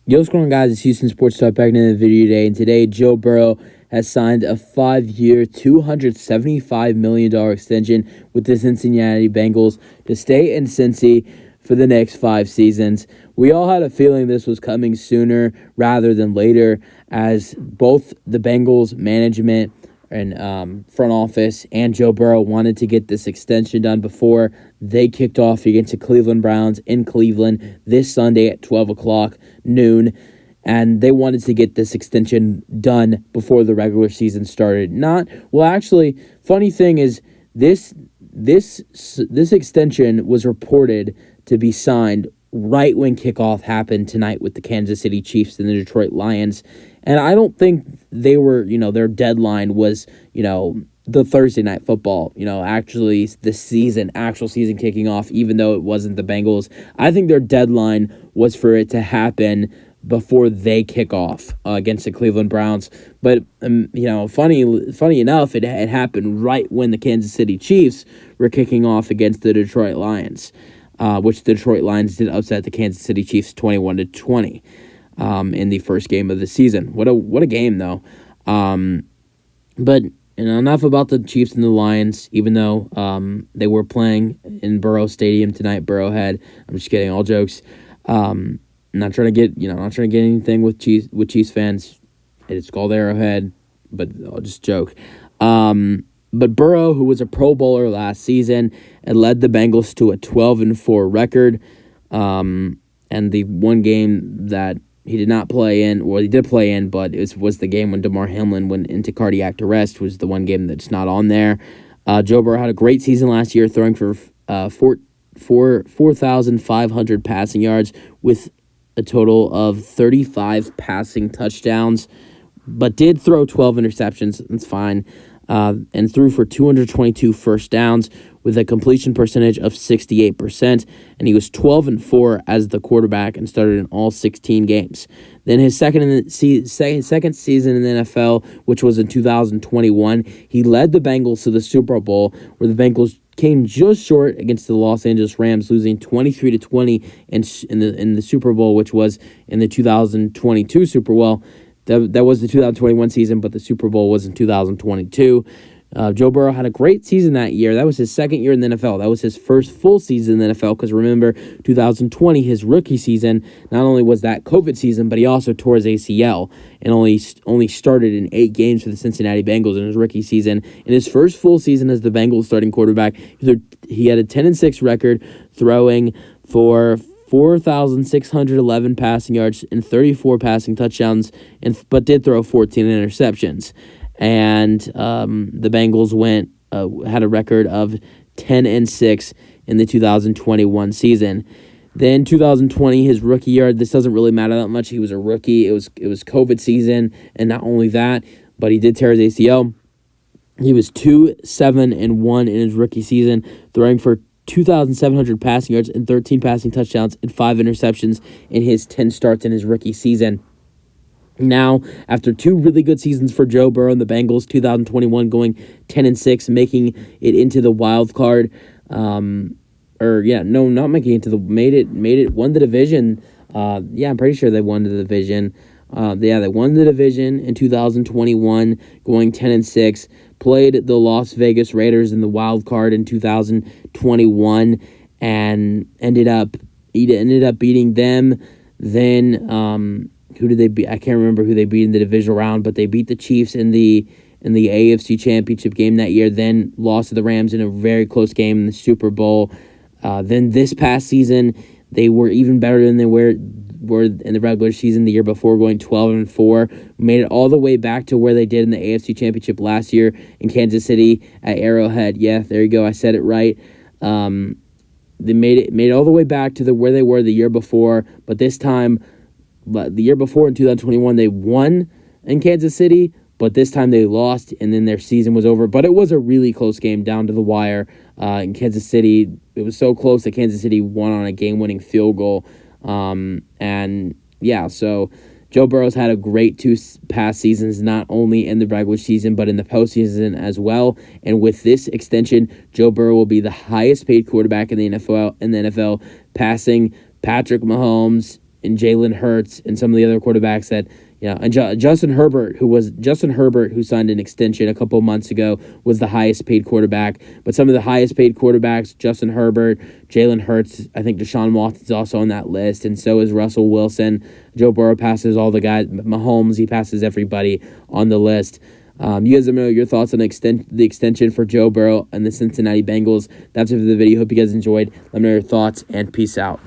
Yo, what's going on, guys? It's Houston Sports Talk back in the video today. And today, Joe Burrow has signed a 5-year, $275 million extension with the Cincinnati Bengals to stay in Cincy for the next 5 seasons. We all had a feeling this was coming sooner rather than later, as both the Bengals management and front office and Joe Burrow wanted to get this extension done before they kicked off against the Cleveland Browns in Cleveland this Sunday at 12 o'clock noon. And they wanted to get this extension done before the regular season started. Funny thing is, this extension was reported to be signed right when kickoff happened tonight with the Kansas City Chiefs and the Detroit Lions. And I don't think they were, their deadline was, the Thursday night football, actually the actual season kicking off, even though it wasn't the Bengals. I think their deadline was for it to happen before they kick off against the Cleveland Browns. But, funny enough, it happened right when the Kansas City Chiefs were kicking off against the Detroit Lions, which the Detroit Lions did upset the Kansas City Chiefs 21-20 in the first game of the season. What a game, though. But enough about the Chiefs and the Lions, even though they were playing in Burrow Stadium tonight. I'm just kidding, all jokes. Not trying to get anything with Chiefs fans. It's called Arrowhead, but I'll just joke. But Burrow, who was a Pro Bowler last season, and led the Bengals to a 12-4 record. And the one game that he did not play in, well, he did play in, but it was the game when Damar Hamlin went into cardiac arrest, was the one game that's not on there. Joe Burrow had a great season last year, throwing for 4,500 passing yards with a total of 35 passing touchdowns, but did throw 12 interceptions. That's fine. And threw for 222 first downs with a completion percentage of 68%, and he was 12-4 as the quarterback and started in all 16 games. Then his second season in the NFL, which was in 2021, he led the Bengals to the Super Bowl, where the Bengals came just short against the Los Angeles Rams, losing 23-20 in the Super Bowl, which was in the 2022 Super Bowl. That was the 2021 season, but the Super Bowl was in 2022. Joe Burrow had a great season that year. That was his second year in the NFL. That was his first full season in the NFL, because remember, 2020, his rookie season, not only was that COVID season, but he also tore his ACL and only started in 8 games for the Cincinnati Bengals in his rookie season. In his first full season as the Bengals starting quarterback, he had a 10-6 record, throwing for 4,611 passing yards and 34 passing touchdowns, but did throw 14 interceptions. And the Bengals had a record of 10-6 in the 2021 season. Then 2020, his rookie year, this doesn't really matter that much. He was a rookie. It was COVID season, and not only that, but he did tear his ACL. He was 2-7-1 in his rookie season, throwing for 2,700 passing yards and 13 passing touchdowns and 5 interceptions in his 10 starts in his rookie season. Now, after 2 really good seasons for Joe Burrow and the Bengals, 2021 going 10-6, making it into the wild card, won the division. I'm pretty sure they won the division. They won the division in 2021, going 10-6. Played the Las Vegas Raiders in the wild card in 2021, and ended up beating them. Then who did they beat? I can't remember who they beat in the divisional round, but they beat the Chiefs in the AFC Championship game that year. Then lost to the Rams in a very close game in the Super Bowl. Then this past season, they were even better than they were in the regular season the year before, going 12-4. Made it all the way back to where they did in the AFC Championship last year in Kansas City at Arrowhead. Yeah, there you go. I said it right. They made it all the way back to where they were the year before, but the year before in 2021 they won in Kansas City, but this time they lost, and then their season was over. But it was a really close game down to the wire in Kansas City. It was so close that Kansas City won on a game-winning field goal. So Joe Burrow's had a great 2 past seasons, not only in the regular season, but in the postseason as well. And with this extension, Joe Burrow will be the highest paid quarterback in the NFL, passing Patrick Mahomes and Jalen Hurts and some of the other quarterbacks that, and Justin Herbert, who signed an extension a couple months ago, was the highest paid quarterback. But some of the highest paid quarterbacks, Justin Herbert, Jalen Hurts, I think Deshaun Watson's also on that list, and so is Russell Wilson. Joe Burrow passes all the guys. Mahomes, he passes everybody on the list. You guys let me know your thoughts on the extension for Joe Burrow and the Cincinnati Bengals. That's it for the video. Hope you guys enjoyed. Let me know your thoughts, and peace out.